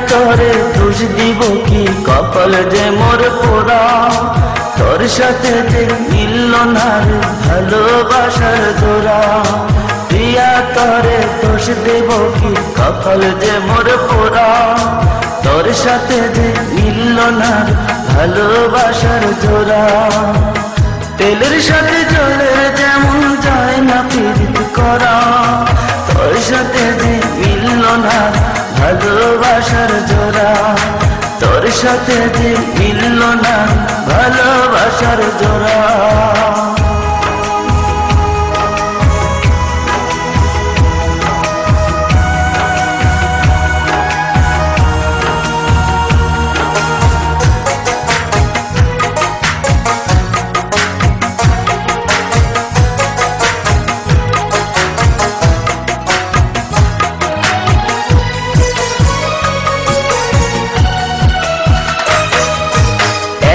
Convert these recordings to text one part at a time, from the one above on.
তোরে দোষ দিব কি, কপাল যে মোর পোড়া। তোর সাথে যে মিলল না রে ভালোবাসার জোড়া। প্রিয়া তোরে দোষ দেব কি, কপাল যে মোর পোড়া। তোর সাথে যে মিলল না রে ভালোবাসার জোড়া। তেলের সাথে জলের যেমন যায় না পীড়িত করা। তোর সাথে যে মিলল না ভালোবাসার জোড়া। তোর সাথে যে মিলল না ভালোবাসার জোড়া।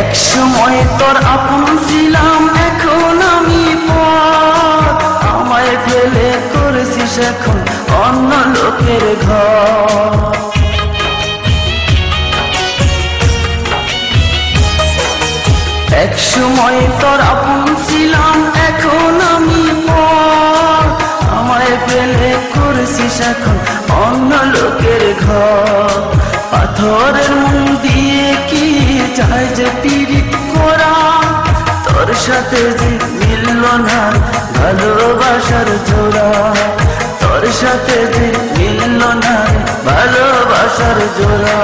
একসময় তোর আপন ছিলাম, এখন আমি পর। আমায় ফেলে করেছিস এখন অন্য লোকের ঘর। একসময় তোর আপন ছিলাম, এখন আমি পর। আমায় ফেলে করেছিস এখন অন্য লোকের ঘর। পাথরের মন দিয়ে কি চায় যে পীড়িত করা। তোর সাথে যে মিলল না ভালোবাসার জোড়া। তোর সাথে যে মিলল না ভালোবাসার জোড়া।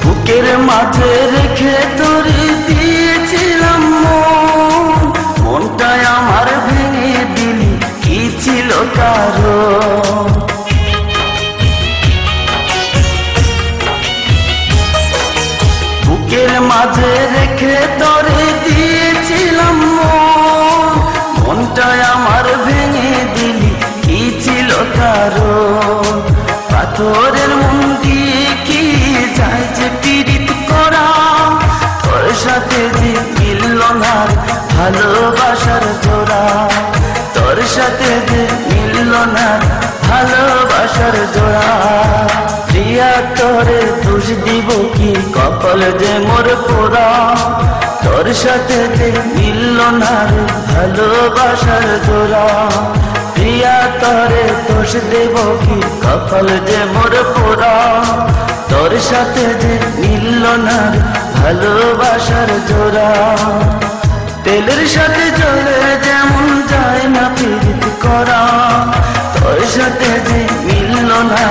বুকের মাঝে রেখে তোরে দিয়েছিলাম মন। মনটাই আমার ভেঙে দিলি, কি ছিল কারণ? বুকের মাঝে রেখে তোরে দিয়েছিলাম মন। মনটাই আমার ভেঙে দিলি, কি ছিল কারণ? পাথরের মন দিয়ে কি যায় যে পীড়িত করা। তোর সাথে যে মিলল না ভালোবাসার জোড়া। তোর সাথে যে মিলল না ভালোবাসার জোড়া। প্রিয়া তোরে দোষ দিব কি, কপাল যে মোর পোড়া। তোর সাথে যে মিলল না ভালোবাসার জোড়া। প্রিয়া তোরে দোষ দেব কি, কপাল যে মোর পোড়া। তোর সাথে যে মিলল না ভালোবাসার জোড়া। তেলের সাথে জলের যেমন যায় না পীড়িত করা। তোর সাথে যে মিলল না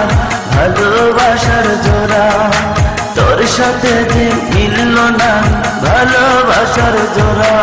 ভালোবাসার জোড়া। তোর সাথে যে মিলল না ভালোবাসার জোড়া।